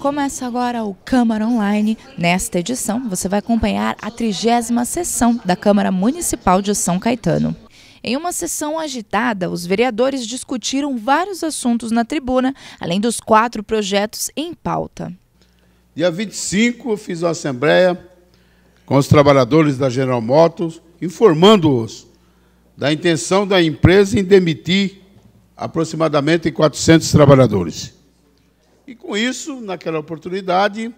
Começa agora o Câmara Online. Nesta edição, você vai acompanhar a 30ª sessão da Câmara Municipal de São Caetano. Em uma sessão agitada, os vereadores discutiram vários assuntos na tribuna, além dos 4 projetos em pauta. Dia 25, eu fiz uma assembleia com os trabalhadores da General Motors, informando-os da intenção da empresa em demitir aproximadamente 400 trabalhadores. E com isso, naquela oportunidade,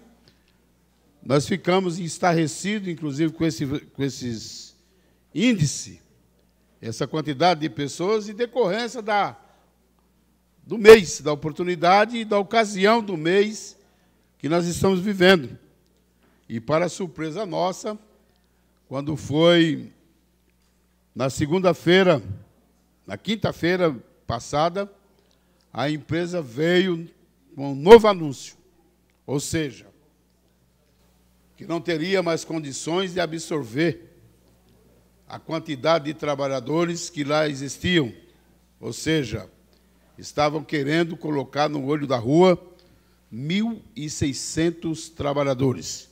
nós ficamos estarrecidos, inclusive com esses índices, essa quantidade de pessoas, em decorrência do mês, da oportunidade e da ocasião do mês que nós estamos vivendo. E, para surpresa nossa, quando foi na segunda-feira, na quinta-feira passada, a empresa veio com um novo anúncio, ou seja, que não teria mais condições de absorver a quantidade de trabalhadores que lá existiam, ou seja, estavam querendo colocar no olho da rua 1.600 trabalhadores.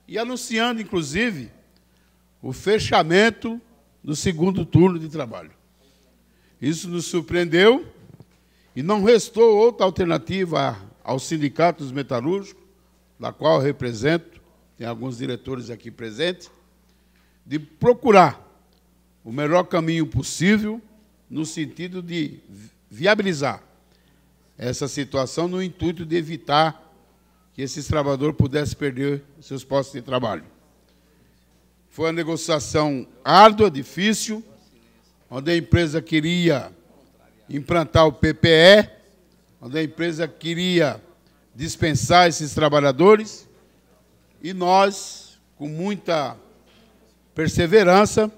E anunciando, inclusive, o fechamento do segundo turno de trabalho. Isso nos surpreendeu e não restou outra alternativa aos sindicatos metalúrgicos, da qual eu represento, tem alguns diretores aqui presentes, de procurar o melhor caminho possível no sentido de viabilizar essa situação no intuito de evitar que esses trabalhadores pudessem perder seus postos de trabalho. Foi uma negociação árdua, difícil, onde a empresa queria implantar o PPE, onde a empresa queria dispensar esses trabalhadores, e nós, com muita perseverança,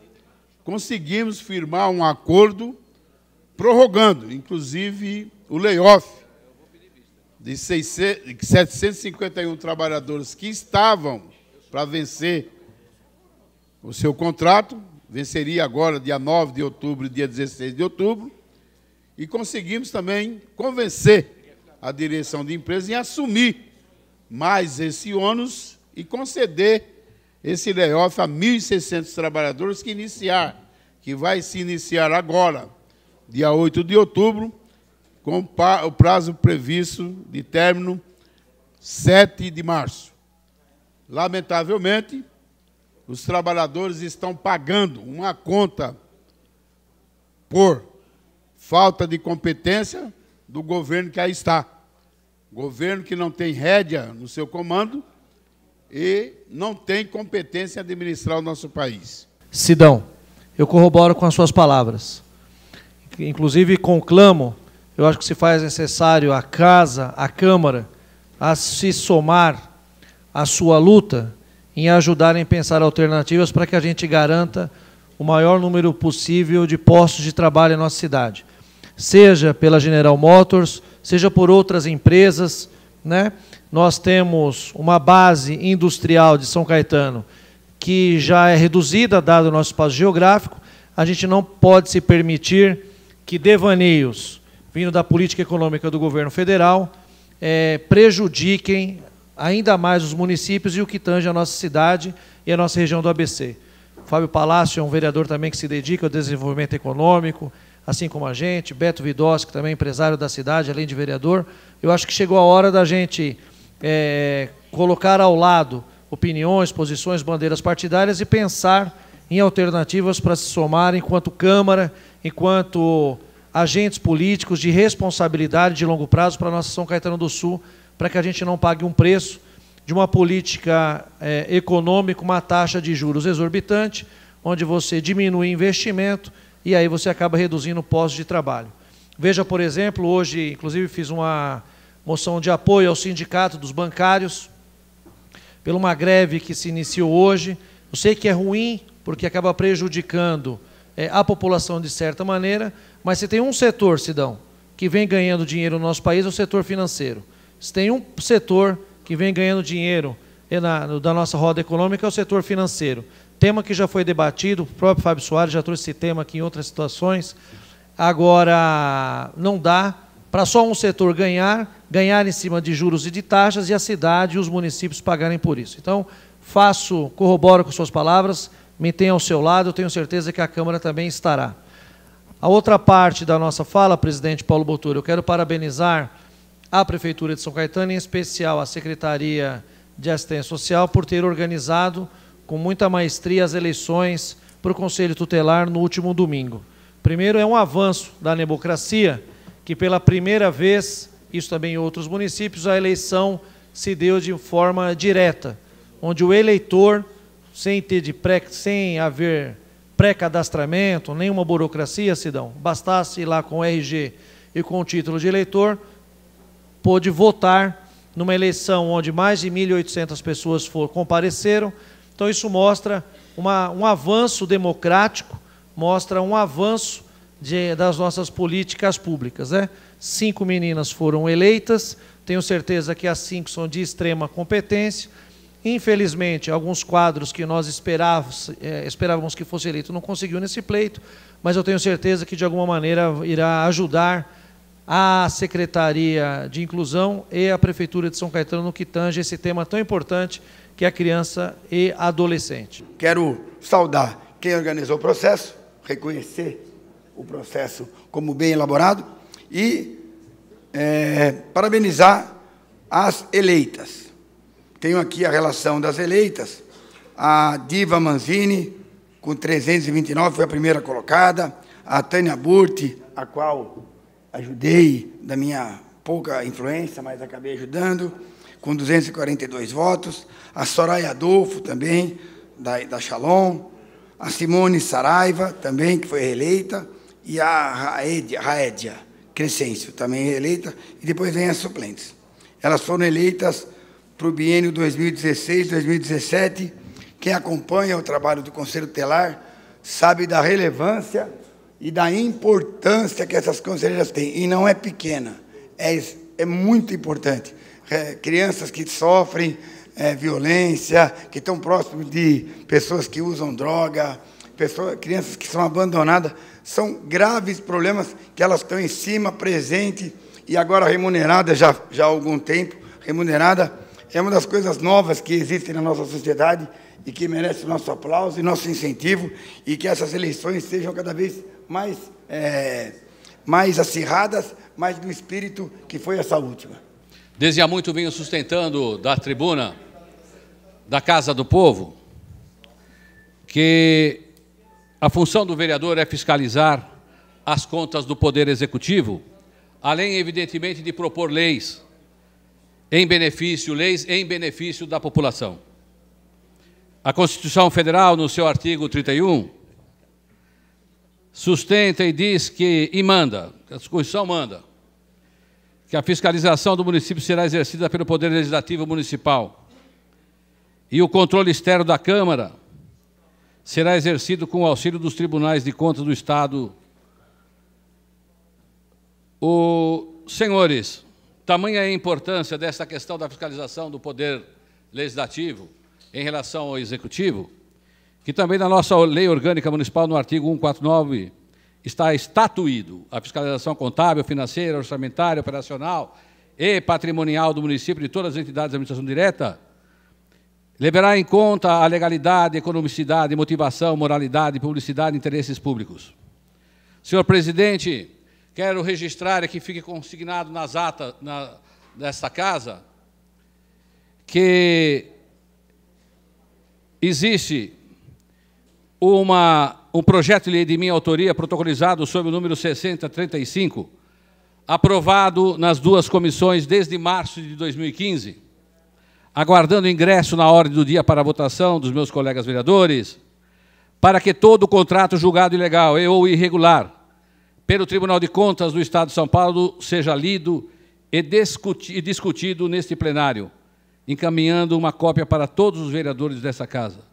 conseguimos firmar um acordo prorrogando, inclusive, o layoff de 751 trabalhadores que estavam para vencer o seu contrato, venceria agora dia 9 de outubro e dia 16 de outubro, e conseguimos também convencer a direção da empresa em assumir mais esse ônus e conceder esse layoff a 1.600 trabalhadores que vai se iniciar agora, dia 8 de outubro, com o prazo previsto de término 7 de março. Lamentavelmente, os trabalhadores estão pagando uma conta por falta de competência do governo que aí está. Governo que não tem rédea no seu comando e não tem competência em administrar o nosso país. Sidão, eu corroboro com as suas palavras. Inclusive, conclamo, eu acho que se faz necessário a casa, a Câmara, a se somar à sua luta em ajudar em pensar alternativas para que a gente garanta o maior número possível de postos de trabalho em nossa cidade. Seja pela General Motors, seja por outras empresas, né? Nós temos uma base industrial de São Caetano que já é reduzida, dado o nosso espaço geográfico. A gente não pode se permitir que devaneios, vindo da política econômica do governo federal, prejudiquem ainda mais os municípios e o que tange a nossa cidade e a nossa região do ABC. O Fábio Palácio é um vereador também que se dedica ao desenvolvimento econômico, assim como a gente, Beto Vidós, que também é empresário da cidade, além de vereador. Eu acho que chegou a hora da gente colocar ao lado opiniões, posições, bandeiras partidárias e pensar em alternativas para se somar enquanto Câmara, enquanto agentes políticos de responsabilidade de longo prazo para a nossa São Caetano do Sul, para que a gente não pague um preço de uma política econômica, uma taxa de juros exorbitante, onde você diminui investimento e aí você acaba reduzindo postos de trabalho. Veja, por exemplo, hoje, inclusive, fiz uma moção de apoio ao sindicato dos bancários, por uma greve que se iniciou hoje. Eu sei que é ruim, porque acaba prejudicando a população de certa maneira, mas se tem um setor, Sidão, que vem ganhando dinheiro no nosso país, é o setor financeiro. Se tem um setor que vem ganhando dinheiro da nossa roda econômica, é o setor financeiro. Tema que já foi debatido, o próprio Fábio Soares já trouxe esse tema aqui em outras situações. Agora, não dá para só um setor ganhar em cima de juros e de taxas, e a cidade e os municípios pagarem por isso. Então, corroboro com suas palavras, me tenha ao seu lado, eu tenho certeza que a Câmara também estará. A outra parte da nossa fala, presidente Paulo Botura, eu quero parabenizar a Prefeitura de São Caetano, em especial a Secretaria de Assistência Social, por ter organizado com muita maestria as eleições para o Conselho Tutelar no último domingo. Primeiro, é um avanço da democracia, que pela primeira vez, isso também em outros municípios, a eleição se deu de forma direta, onde o eleitor, sem haver pré-cadastramento, nenhuma burocracia, Sidão, bastasse ir lá com o RG e com o título de eleitor, pôde votar numa eleição onde mais de 1.800 pessoas compareceram. Então isso mostra um avanço democrático, mostra um avanço das nossas políticas públicas, né? 5 meninas foram eleitas, tenho certeza que as 5 são de extrema competência. Infelizmente, alguns quadros que nós esperávamos que fosse eleito não conseguiu nesse pleito, mas eu tenho certeza que de alguma maneira irá ajudar a Secretaria de Inclusão e a Prefeitura de São Caetano no que tange esse tema tão importante que é a criança e adolescente. Quero saudar quem organizou o processo, reconhecer o processo como bem elaborado e parabenizar as eleitas. Tenho aqui a relação das eleitas. A Diva Manzini, com 329, foi a primeira colocada. A Tânia Burti, a qual ajudei da minha pouca influência, mas acabei ajudando, com 242 votos. A Soraya Adolfo, também, da Shalom. A Simone Saraiva, também, que foi reeleita. E a Raédia Crescêncio, também reeleita. E depois vem as suplentes. Elas foram eleitas para o biênio 2016-2017. Quem acompanha o trabalho do Conselho Tutelar sabe da relevância e da importância que essas conselheiras têm. E não é pequena, é muito importante. Crianças que sofrem violência, que estão próximos de pessoas que usam droga, crianças que são abandonadas, são graves problemas que elas estão em cima, presente, e agora remunerada já há algum tempo, remunerada. É uma das coisas novas que existem na nossa sociedade e que merece o nosso aplauso e nosso incentivo, e que essas eleições sejam cada vez mais acirradas, mais do espírito que foi essa última. Desde há muito venho sustentando da tribuna da Casa do Povo que a função do vereador é fiscalizar as contas do Poder Executivo, além, evidentemente, de propor leis em benefício da população. A Constituição Federal, no seu artigo 31, sustenta e diz que, manda, a Constituição manda, que a fiscalização do município será exercida pelo Poder Legislativo Municipal e o controle externo da Câmara será exercido com o auxílio dos tribunais de contas do Estado. Senhores, tamanha é a importância dessa questão da fiscalização do Poder Legislativo em relação ao Executivo, que também na nossa Lei Orgânica Municipal, no artigo 149, está estatuído a fiscalização contábil, financeira, orçamentária, operacional e patrimonial do município e de todas as entidades de administração direta, levará em conta a legalidade, economicidade, motivação, moralidade, publicidade e interesses públicos. Senhor presidente, quero registrar e que fique consignado nas atas desta casa que existe um projeto de lei de minha autoria, protocolizado sob o número 6035, aprovado nas duas comissões desde março de 2015, aguardando ingresso na ordem do dia para a votação dos meus colegas vereadores, para que todo contrato julgado ilegal ou irregular pelo Tribunal de Contas do Estado de São Paulo seja lido e discutido neste plenário, encaminhando uma cópia para todos os vereadores dessa casa.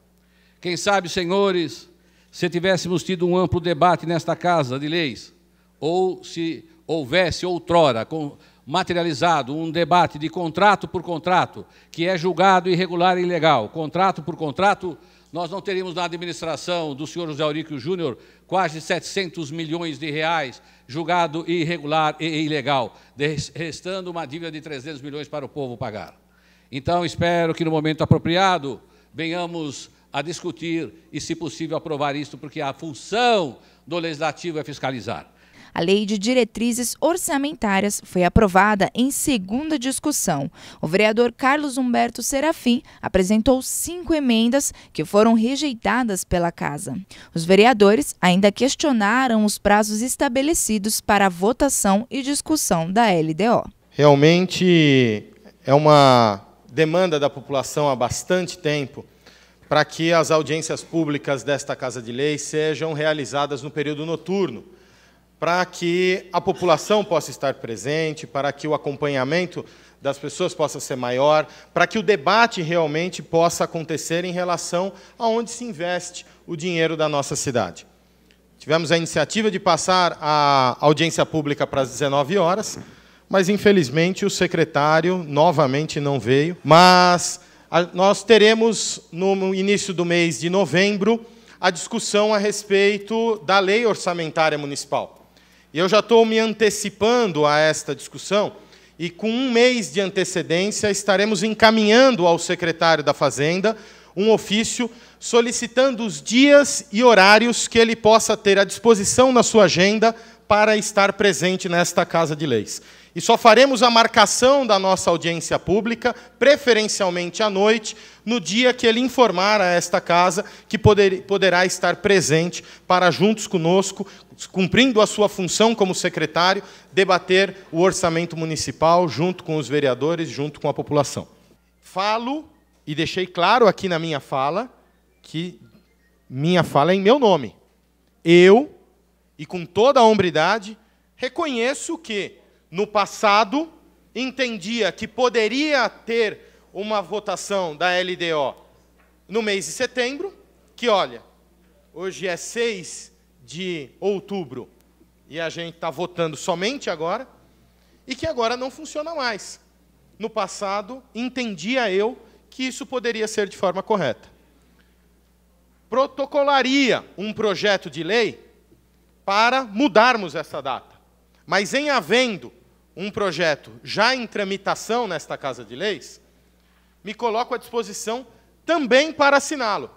Quem sabe, senhores, se tivéssemos tido um amplo debate nesta Casa de Leis, ou se houvesse outrora materializado um debate de contrato por contrato, que é julgado irregular e ilegal, contrato por contrato, nós não teríamos na administração do senhor José Auríquio Júnior quase 700 milhões de reais julgado irregular e ilegal, restando uma dívida de 300 milhões para o povo pagar. Então, espero que no momento apropriado venhamos a discutir e, se possível, aprovar isto, porque a função do Legislativo é fiscalizar. A Lei de Diretrizes Orçamentárias foi aprovada em segunda discussão. O vereador Carlos Humberto Serafim apresentou 5 emendas que foram rejeitadas pela Casa. Os vereadores ainda questionaram os prazos estabelecidos para a votação e discussão da LDO. Realmente é uma demanda da população há bastante tempo para que as audiências públicas desta Casa de Lei sejam realizadas no período noturno, para que a população possa estar presente, para que o acompanhamento das pessoas possa ser maior, para que o debate realmente possa acontecer em relação a onde se investe o dinheiro da nossa cidade. Tivemos a iniciativa de passar a audiência pública para as 19 horas, mas, infelizmente, o secretário novamente não veio. Mas nós teremos, no início do mês de novembro, a discussão a respeito da Lei Orçamentária Municipal. E eu já estou me antecipando a esta discussão, e com um mês de antecedência estaremos encaminhando ao secretário da Fazenda um ofício solicitando os dias e horários que ele possa ter à disposição na sua agenda para estar presente nesta Casa de Leis. E só faremos a marcação da nossa audiência pública, preferencialmente à noite, no dia que ele informar a esta Casa que poderá estar presente para, juntos conosco, cumprindo a sua função como secretário, debater o orçamento municipal junto com os vereadores, junto com a população. Falo, e deixei claro aqui na minha fala, que minha fala é em meu nome. Eu, e com toda a hombridade, reconheço que, no passado, entendia que poderia ter uma votação da LDO no mês de setembro, que, olha, hoje é 6 de outubro e a gente está votando somente agora, e que agora não funciona mais. No passado, entendia eu que isso poderia ser de forma correta. Protocolaria um projeto de lei para mudarmos essa data. Mas, em havendo um projeto já em tramitação nesta Casa de Leis, me coloco à disposição também para assiná-lo.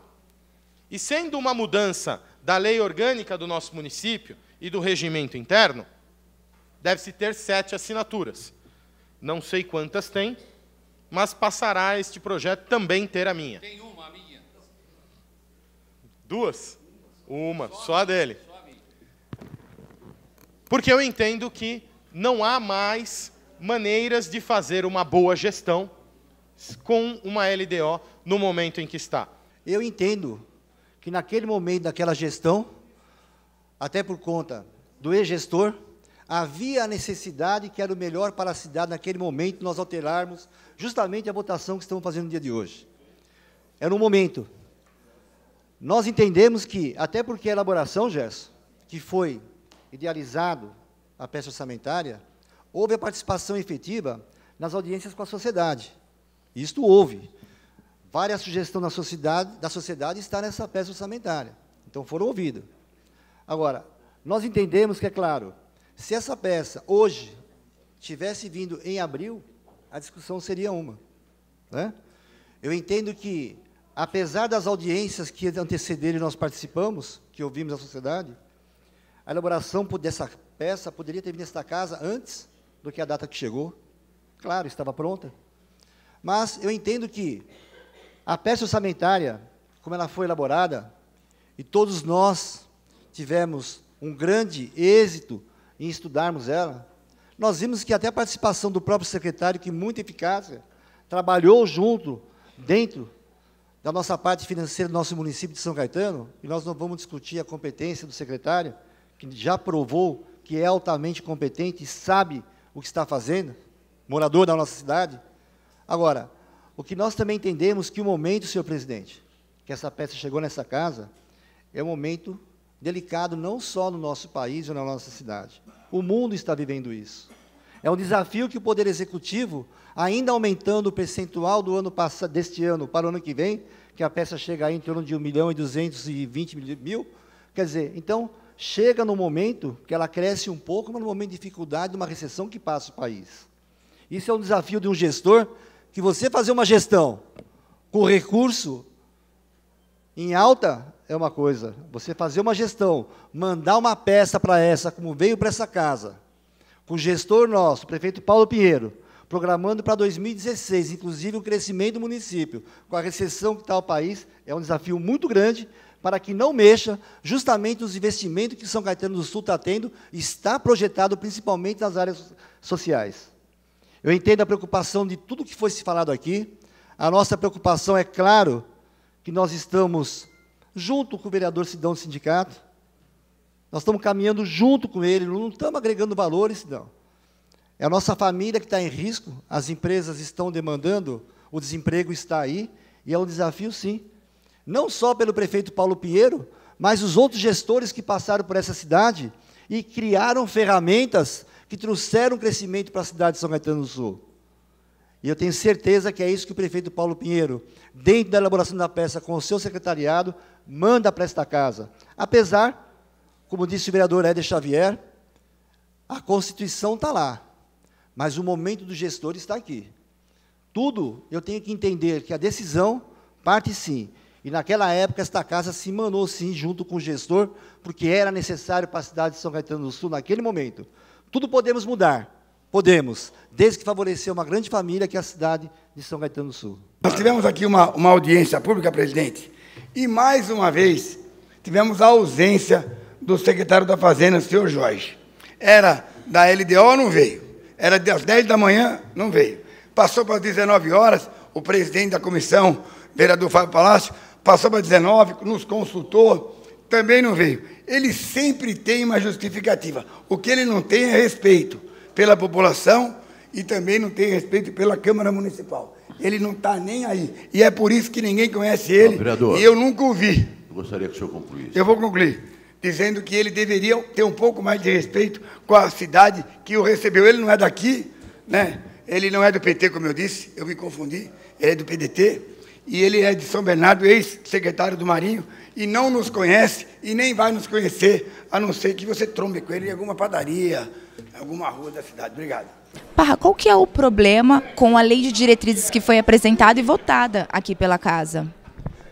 E, sendo uma mudança da lei orgânica do nosso município e do regimento interno, deve-se ter 7 assinaturas. Não sei quantas tem, mas passará este projeto também ter a minha. Tem uma, a minha. 2? Uma, só a dele. Porque eu entendo que não há mais maneiras de fazer uma boa gestão com uma LDO no momento em que está. Eu entendo que naquele momento daquela gestão, até por conta do ex-gestor, havia a necessidade que era o melhor para a cidade naquele momento nós alterarmos justamente a votação que estamos fazendo no dia de hoje. Era um momento. Nós entendemos que, até porque a elaboração, Gerson, que foi idealizado a peça orçamentária, houve a participação efetiva nas audiências com a sociedade. Isto houve. Várias sugestões da sociedade está nessa peça orçamentária. Então, foram ouvidas. Agora, nós entendemos que, é claro, se essa peça, hoje, tivesse vindo em abril, a discussão seria uma. Né? Eu entendo que, apesar das audiências que antecederam e nós participamos, que ouvimos a sociedade, a elaboração dessa peça poderia ter vindo nesta casa antes do que a data que chegou. Claro, estava pronta. Mas eu entendo que a peça orçamentária, como ela foi elaborada, e todos nós tivemos um grande êxito em estudarmos ela, nós vimos que até a participação do próprio secretário, que muito eficaz, trabalhou junto, dentro da nossa parte financeira do nosso município de São Caetano, e nós não vamos discutir a competência do secretário, que já provou que é altamente competente e sabe o que está fazendo, morador da nossa cidade. Agora, o que nós também entendemos que o momento, senhor presidente, que essa peça chegou nessa casa, é um momento delicado não só no nosso país ou na nossa cidade. O mundo está vivendo isso. É um desafio que o Poder Executivo, ainda aumentando o percentual do ano passado, deste ano para o ano que vem, que a peça chega aí em torno de 1.220.000. Quer dizer, então, chega no momento que ela cresce um pouco, mas no momento de dificuldade, de uma recessão que passa o país. Isso é um desafio de um gestor, que você fazer uma gestão com recurso em alta é uma coisa. Você fazer uma gestão, mandar uma peça para essa, como veio para essa casa, com o gestor nosso, o prefeito Paulo Pinheiro, programando para 2016, inclusive o crescimento do município, com a recessão que está o país, é um desafio muito grande para que não mexa justamente os investimentos que São Caetano do Sul está tendo, está projetado principalmente nas áreas sociais. Eu entendo a preocupação de tudo que foi se falado aqui. A nossa preocupação é claro que nós estamos junto com o vereador Sidão do sindicato, nós estamos caminhando junto com ele, não estamos agregando valores, não. É a nossa família que está em risco, as empresas estão demandando, o desemprego está aí, e é um desafio, sim. Não só pelo prefeito Paulo Pinheiro, mas os outros gestores que passaram por essa cidade e criaram ferramentas que trouxeram crescimento para a cidade de São Caetano do Sul. E eu tenho certeza que é isso que o prefeito Paulo Pinheiro, dentro da elaboração da peça com o seu secretariado, manda para esta casa. Apesar, como disse o vereador Éder Xavier, a Constituição está lá, mas o momento do gestor está aqui. Tudo eu tenho que entender que a decisão parte sim. E naquela época esta casa se manou sim junto com o gestor, porque era necessário para a cidade de São Caetano do Sul naquele momento. Tudo podemos mudar. Podemos, desde que favorecer uma grande família que é a cidade de São Caetano do Sul. Nós tivemos aqui uma audiência pública, presidente, e mais uma vez tivemos a ausência do secretário da Fazenda, o senhor Jorge. Era da LDO, não veio. Era das 10 da manhã, não veio. Passou para as 19 horas, o presidente da comissão, vereador Fábio Palácio, passou para 19, nos consultou, também não veio. Ele sempre tem uma justificativa. O que ele não tem é respeito pela população e também não tem respeito pela Câmara Municipal. Ele não está nem aí. E é por isso que ninguém conhece ele. Vereador, e eu nunca o vi. Eu gostaria que o senhor concluísse. Eu vou concluir, dizendo que ele deveria ter um pouco mais de respeito com a cidade que o recebeu. Ele não é daqui, né? Ele não é do PT, como eu disse, eu me confundi. Ele é do PDT. E ele é de São Bernardo, ex-secretário do Marinho, e não nos conhece e nem vai nos conhecer, a não ser que você trombe com ele em alguma padaria, alguma rua da cidade. Obrigado. Parra, qual que é o problema com a lei de diretrizes que foi apresentada e votada aqui pela casa?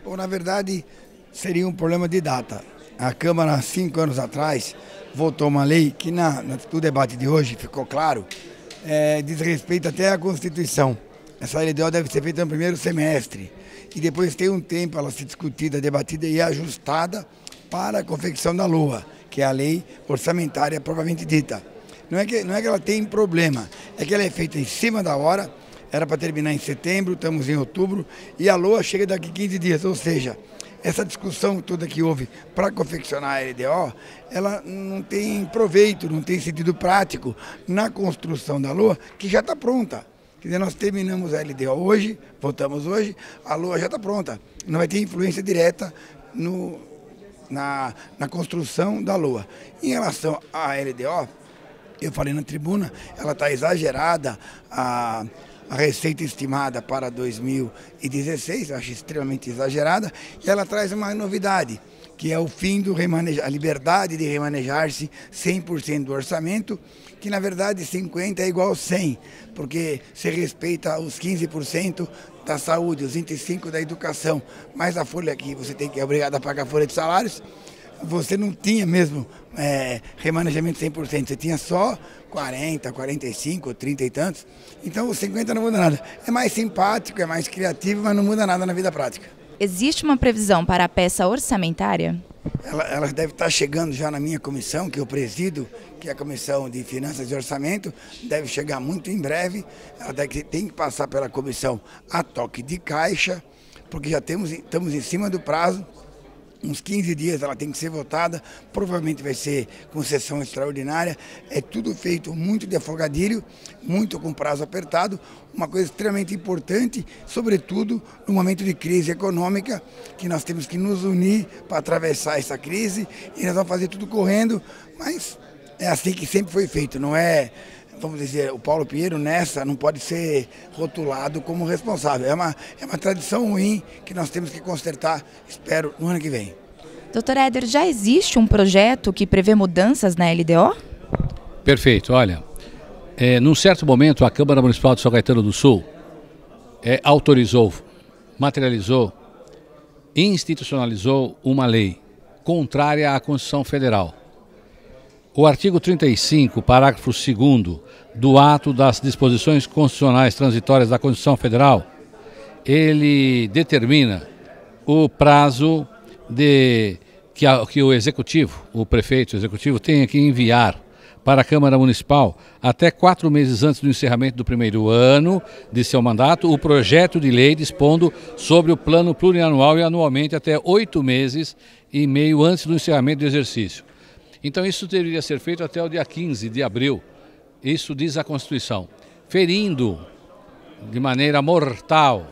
Bom, na verdade, seria um problema de data. A Câmara, há 5 anos atrás, votou uma lei que, no debate de hoje, ficou claro, diz respeito até à Constituição. Essa LDO deve ser feita no primeiro semestre. E depois tem um tempo ela ser discutida, debatida e ajustada para a confecção da LOA, que é a lei orçamentária propriamente dita. Não é que ela tem problema, é que ela é feita em cima da hora, era para terminar em setembro, estamos em outubro, e a LOA chega daqui 15 dias, ou seja, essa discussão toda que houve para confeccionar a LDO, ela não tem proveito, não tem sentido prático na construção da LOA, que já está pronta. Quer dizer, nós terminamos a LDO hoje, votamos hoje, a LOA já está pronta. Não vai ter influência direta na construção da LOA. Em relação à LDO, eu falei na tribuna, ela está exagerada, a receita estimada para 2016, eu acho extremamente exagerada, e ela traz uma novidade, que é o fim do a liberdade de remanejar-se 100% do orçamento, que na verdade 50 é igual a 100, porque se respeita os 15% da saúde, os 25% da educação, mais a folha que você é obrigado a pagar a folha de salários, você não tinha mesmo remanejamento 100%, você tinha só 40, 45, 30 e tantos, então os 50 não muda nada. É mais simpático, é mais criativo, mas não muda nada na vida prática. Existe uma previsão para a peça orçamentária? Ela deve estar chegando já na minha comissão, que eu presido, que é a Comissão de Finanças e Orçamento, deve chegar muito em breve. Ela tem que passar pela comissão a toque de caixa, porque já estamos em cima do prazo. Uns 15 dias ela tem que ser votada, provavelmente vai ser com sessão extraordinária. É tudo feito muito de afogadilho, muito com prazo apertado, uma coisa extremamente importante, sobretudo no momento de crise econômica, que nós temos que nos unir para atravessar essa crise, e nós vamos fazer tudo correndo, mas é assim que sempre foi feito, não é vamos dizer, o Paulo Pinheiro nessa não pode ser rotulado como responsável. É uma tradição ruim que nós temos que consertar, espero, no ano que vem. Doutor Éder, já existe um projeto que prevê mudanças na LDO? Perfeito, olha, num certo momento a Câmara Municipal de São Caetano do Sul autorizou, materializou, institucionalizou uma lei contrária à Constituição Federal. O artigo 35, parágrafo 2º do ato das disposições constitucionais transitórias da Constituição Federal, ele determina o prazo que o executivo, o prefeito executivo, tenha que enviar para a Câmara Municipal, até 4 meses antes do encerramento do primeiro ano de seu mandato, o projeto de lei dispondo sobre o plano plurianual e anualmente até 8 meses e meio antes do encerramento do exercício. Então isso deveria ser feito até o dia 15 de abril, isso diz a Constituição, ferindo de maneira mortal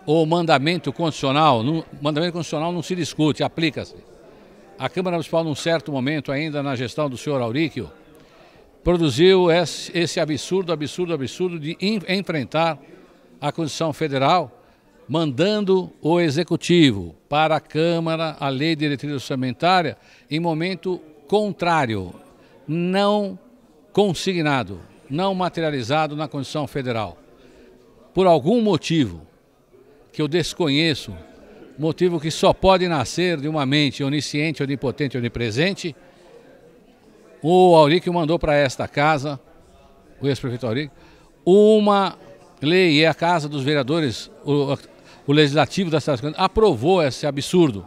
o mandamento constitucional. Mandamento constitucional não se discute, aplica-se. A Câmara Municipal, num certo momento, ainda na gestão do senhor Auríquio, produziu esse absurdo de enfrentar a Constituição Federal, mandando o Executivo para a Câmara a Lei de Diretriz Orçamentária em momento contrário, não consignado, não materializado na Constituição Federal. Por algum motivo que eu desconheço, motivo que só pode nascer de uma mente onisciente, onipotente, onipresente, o Auríquio mandou para esta casa, o ex-prefeito Auríquio, uma lei, e a Casa dos Vereadores, o Legislativo da cidade aprovou esse absurdo,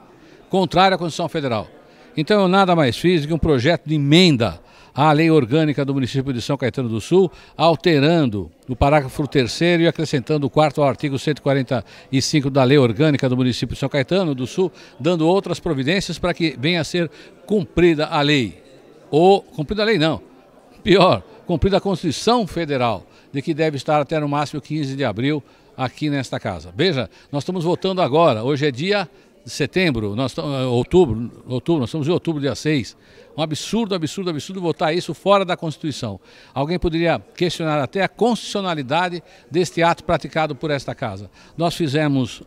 contrário à Constituição Federal. Então eu nada mais fiz do que um projeto de emenda à lei orgânica do município de São Caetano do Sul, alterando o parágrafo 3º e acrescentando o 4º ao artigo 145 da lei orgânica do município de São Caetano do Sul, dando outras providências para que venha a ser cumprida a lei. Ou, cumprida a lei não, pior, cumprida a Constituição Federal, de que deve estar até no máximo 15 de abril aqui nesta casa. Veja, nós estamos votando agora, hoje é dia de setembro, outubro, nós estamos em outubro, dia 6. Um absurdo votar isso fora da Constituição. Alguém poderia questionar até a constitucionalidade deste ato praticado por esta casa. Nós fizemos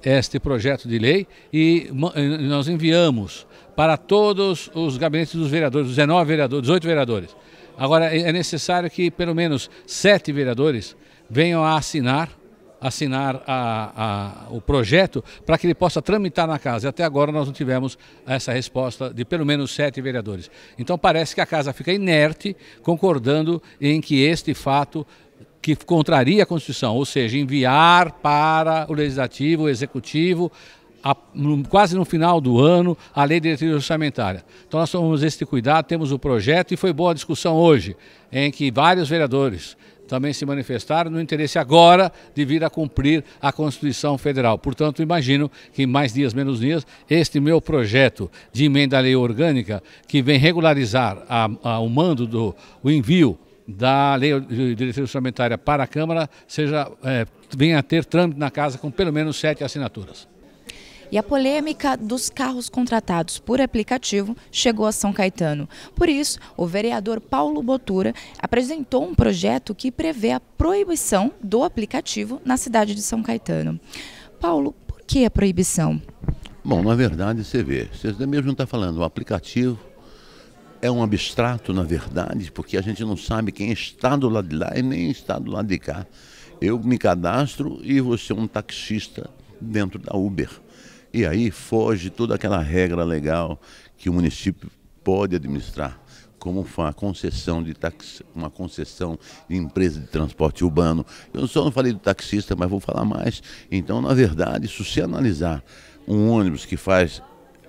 este projeto de lei e nós enviamos para todos os gabinetes dos vereadores, 19 vereadores, 18 vereadores. Agora é necessário que pelo menos 7 vereadores venham a assinar o projeto para que ele possa tramitar na casa. E até agora nós não tivemos essa resposta de pelo menos 7 vereadores. Então parece que a casa fica inerte, concordando em que este fato que contraria a Constituição, ou seja, enviar para o Legislativo, o Executivo, quase no final do ano, a Lei de Diretriz Orçamentária. Então nós tomamos este cuidado, temos o projeto e foi boa a discussão hoje, em que vários vereadores também se manifestaram no interesse agora de vir a cumprir a Constituição Federal. Portanto, imagino que mais dias, menos dias, este meu projeto de emenda à lei orgânica, que vem regularizar o mando o envio da Lei de Diretriz Orçamentária para a Câmara, venha a ter trâmite na casa com pelo menos 7 assinaturas. E a polêmica dos carros contratados por aplicativo chegou a São Caetano. Por isso, o vereador Paulo Botura apresentou um projeto que prevê a proibição do aplicativo na cidade de São Caetano. Paulo, por que a proibição? Bom, na verdade, você mesmo está falando, o aplicativo é um abstrato, na verdade, porque a gente não sabe quem está do lado de lá e nem está do lado de cá. Eu me cadastro e você é um taxista dentro da Uber. E aí foge toda aquela regra legal que o município pode administrar, como uma concessão de uma concessão de empresa de transporte urbano. Eu só não falei do taxista, mas vou falar mais. Então, na verdade, se você analisar um ônibus que faz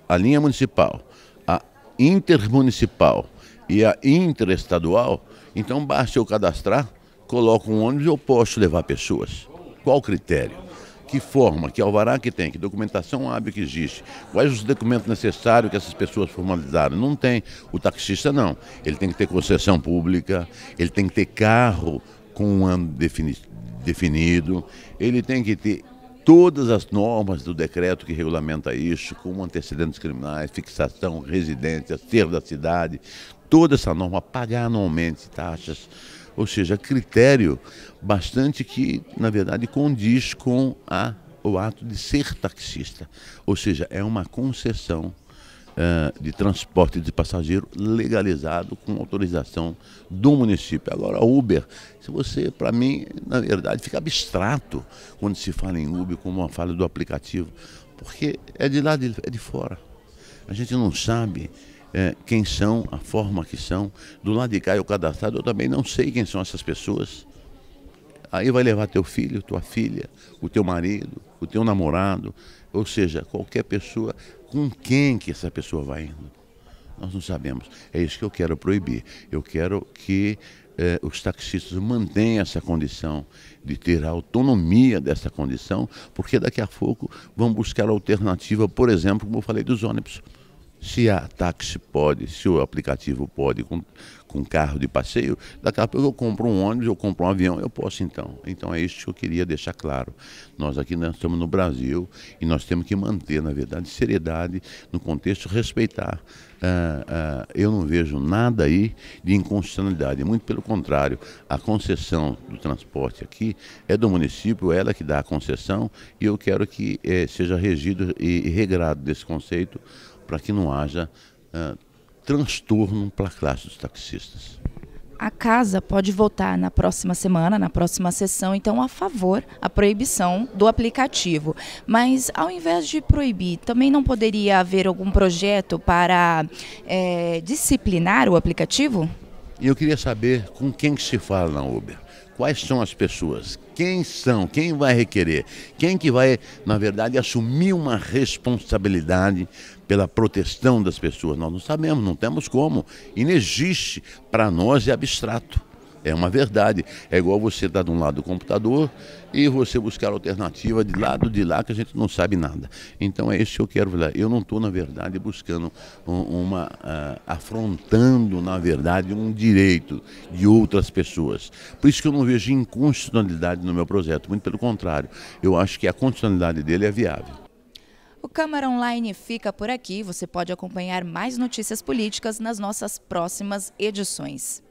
a linha municipal, a intermunicipal e a interestadual, então basta eu cadastrar, coloco um ônibus e eu posso levar pessoas. Qual o critério? Que forma, que alvará que tem, que documentação hábil que existe, quais os documentos necessários que essas pessoas formalizaram. Não tem. O taxista não. Ele tem que ter concessão pública, ele tem que ter carro com um ano definido, ele tem que ter todas as normas do decreto que regulamenta isso, como antecedentes criminais, fixação, residência, ser da cidade, toda essa norma, pagar anualmente taxas, ou seja, critério bastante que, na verdade, condiz com o ato de ser taxista. Ou seja, é uma concessão de transporte de passageiro legalizado com autorização do município. Agora, Uber, se você, para mim, na verdade, fica abstrato quando se fala em Uber como uma fala do aplicativo, porque é de lá é de fora. A gente não sabe quem são, a forma que são. Do lado de cá eu cadastrado, eu também não sei quem são essas pessoas. Aí vai levar teu filho, tua filha, o teu marido, o teu namorado, ou seja, qualquer pessoa, com quem que essa pessoa vai indo. Nós não sabemos. É isso que eu quero proibir. Eu quero que os taxistas mantenham essa condição de ter a autonomia dessa condição, porque daqui a pouco vão buscar alternativa, por exemplo, como eu falei dos ônibus. Se a táxi pode, se o aplicativo pode com carro de passeio, daqui a pouco eu compro um ônibus, eu compro um avião, eu posso então. Então é isso que eu queria deixar claro. Nós aqui estamos no Brasil e nós temos que manter, na verdade, seriedade no contexto, respeitar. Eu não vejo nada aí de inconstitucionalidade, muito pelo contrário, a concessão do transporte aqui é do município, ela que dá a concessão, e eu quero que seja regido e regrado desse conceito, para que não haja transtorno para a classe dos taxistas. A casa pode votar na próxima semana, na próxima sessão, então, a favor da proibição do aplicativo. Mas, ao invés de proibir, também não poderia haver algum projeto para disciplinar o aplicativo? E eu queria saber com quem que se fala na Uber. Quais são as pessoas? Quem são? Quem vai requerer? Quem que vai, na verdade, assumir uma responsabilidade pela proteção das pessoas? Nós não sabemos, não temos como. E não existe, para nós é abstrato. É uma verdade. É igual você estar de um lado do computador e você buscar alternativa de lado de lá que a gente não sabe nada. Então é isso que eu quero falar. Eu não estou, na verdade, buscando afrontando, na verdade, um direito de outras pessoas. Por isso que eu não vejo inconstitucionalidade no meu projeto. Muito pelo contrário. Eu acho que a constitucionalidade dele é viável. O Câmara Online fica por aqui. Você pode acompanhar mais notícias políticas nas nossas próximas edições.